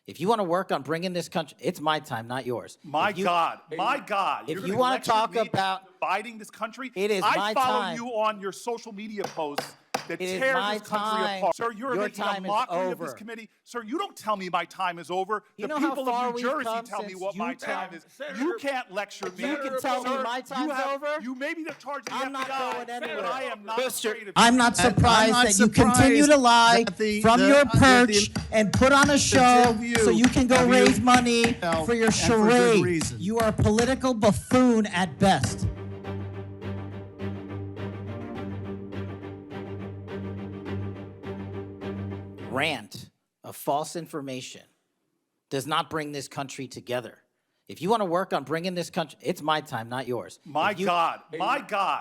If you want to work on bringing this country, it's my time, not yours. My God. If you want to talk about dividing this country, it is my I follow time. you on your social media posts that It is tears my this country time. apart. Sir, you're Your making time a is mockery of this over. committee. Sir, you don't tell me my time is over. You The know how people far of New we've Jersey come tell me since what my Utah? time is. You can't lecture me. You can tell me Sir, my time's over? You may be the charge of the I'm not FBI, going anywhere. but I am not afraid of you. I'm not surprised not that you continue to lie surprised from that your the perch and put on a show view so you can go of you raise money for your and for good charade. reason. You are a political buffoon at best. Rant of false information does not bring this country together. If you want to work on bringing this country, it's my time, not yours. My God.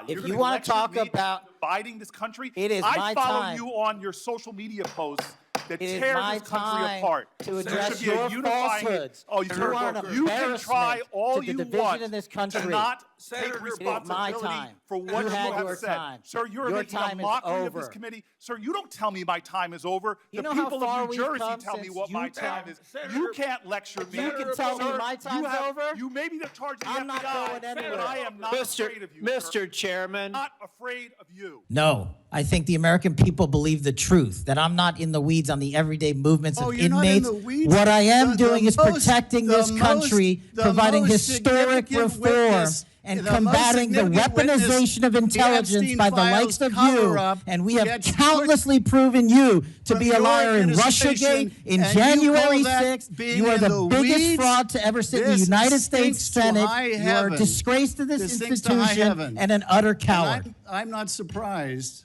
If you want to talk about dividing this country, it is I my follow time. you on your social media posts that It is tears my this country time apart. to There address should be a your unifying. falsehoods. Oh, You are an you can embarrassment try all to the you division want in this country. to not Senator, take it is responsibility my time. for what You you had have your said. time. Sir, you're Your making time a is mockery of this over. committee. Sir, you don't tell me my time is over. You The know how people far of New we've Jersey come tell me since what my Utah? time is. You can't lecture me. You can tell me Sir, my time's you over? You may be the charge of the I'm FBI, not going anywhere. but I am not afraid of you, sir. Mr. Chairman. Not afraid of you. No, I think the American people believe the truth, that I'm not in the weeds on the everyday movements of you're not in inmates. the weeds. What I am The doing is most- protecting this the country, most- the providing most historic significant reform, witness- and the most combating the significant witness, weaponization of the intelligence Epstein by the likes files of you. cover-up And we have gets countlessly proven you to from be a your liar in administration, Russiagate, in and you January call that 6th. being You are in the the biggest weeds? fraud to ever sit in the This United States stinks to Senate. high You are a heaven. disgrace to this This stinks to high institution heaven. and an utter And coward. I'm not surprised.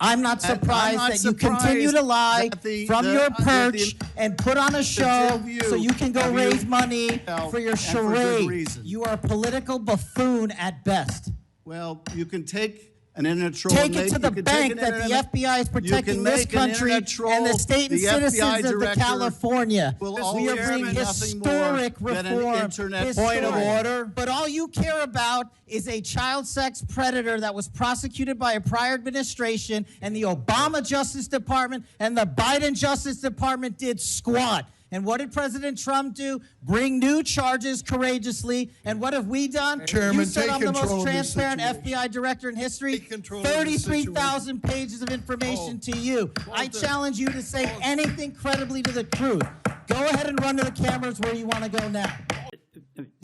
I'm not surprised not that you continue to lie surprised from that your the perch and put on a show view so you can go of you raise money for your and for good charade. reason. You are a political buffoon at best. Well, you can take an internet troll. Take it to the bank that the FBI is protecting this country and the state and citizens of the California. We are bringing historic reform. Point of order. But all you care about is a child sex predator that was prosecuted by a prior administration, and the Obama Justice Department and the Biden Justice Department did squat. And what did President Trump do? Bring new charges courageously. And what have we done? Chairman, You said take I'm the control most of this transparent situation. FBI director in history. Take control of this 33,000 pages of information to you. I challenge you to say anything credibly to the truth. Go ahead and run to the cameras where you want to go now.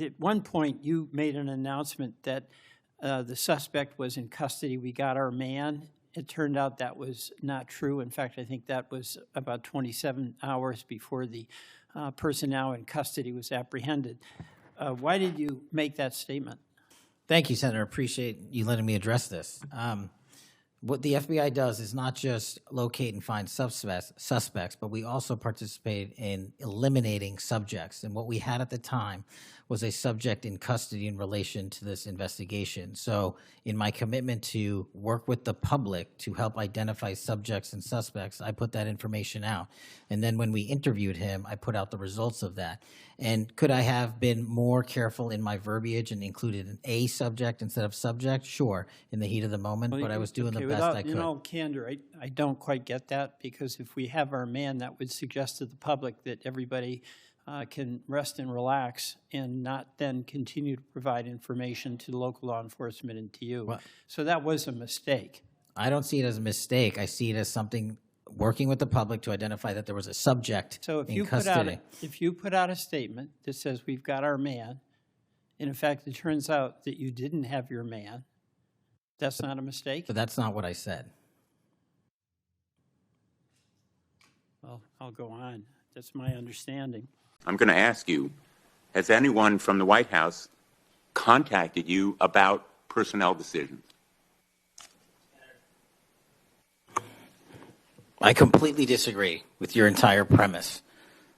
At one point, you made an announcement that the suspect was in custody. We got our man. It turned out that was not true. In fact, I think that was about 27 hours before the person now in custody was apprehended. Why did you make that statement? Thank you, Senator. Appreciate you letting me address this. What the FBI does is not just locate and find suspects, but we also participate in eliminating subjects. And what we had at the time was a subject in custody in relation to this investigation. So in my commitment to work with the public to help identify subjects and suspects, I put that information out. And then when we interviewed him, I put out the results of that. And could I have been more careful in my verbiage and included an A subject instead of subject? Sure, in the heat of the moment, but I was doing the best I could. In all candor, I don't quite get that, because if we have our man, that would suggest to the public that everybody can rest and relax and not then continue to provide information to local law enforcement and to you. Well, so that was a mistake. I don't see it as a mistake. I see it as something working with the public to identify that there was a subject So if in you custody. if you put out a statement that says we've got our man, and in fact it turns out that you didn't have your man, that's not a mistake? But that's not what I said. Well, I'll go on. That's my understanding. I'm going to ask you, has anyone from the White House contacted you about personnel decisions? I completely disagree with your entire premise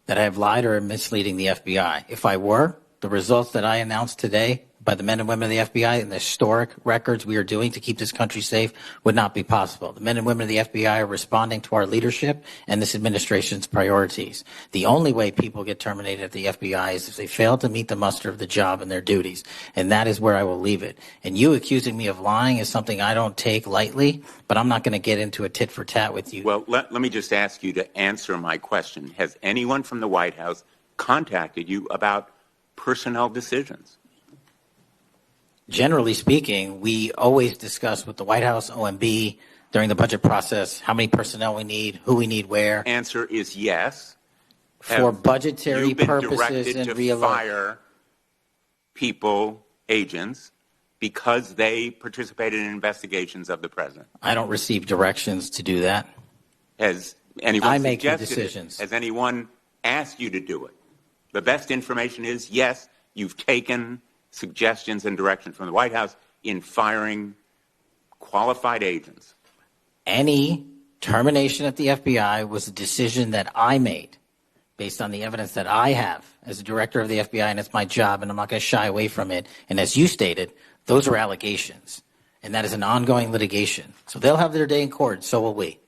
that I have lied or am misleading the FBI. If I were, the results that I announced today by the men and women of the FBI and the historic records we are doing to keep this country safe would not be possible. The men and women of the FBI are responding to our leadership and this administration's priorities. The only way people get terminated at the FBI is if they fail to meet the muster of the job and their duties, and that is where I will leave it. And you accusing me of lying is something I don't take lightly, but I'm not going to get into a tit for tat with you. Well, let me just ask you to answer my question. Has anyone from the White House contacted you about personnel decisions? Generally speaking, we always discuss with the White House, OMB, during the budget process, how many personnel we need, who we need where. Answer is yes. For budgetary You've been purposes directed and to real fire people, agents, because they participated in investigations of the president. I don't receive directions to do that. Has anyone I make the suggested it? decisions. Has anyone asked you to do it? The best information is yes, you've taken suggestions and direction from the White House in firing qualified agents. Any termination at the FBI was a decision that I made based on the evidence that I have as a director of the FBI, and it's my job, and I'm not going to shy away from it. And as you stated, those are allegations, and that is an ongoing litigation. So they'll have their day in court, so will we.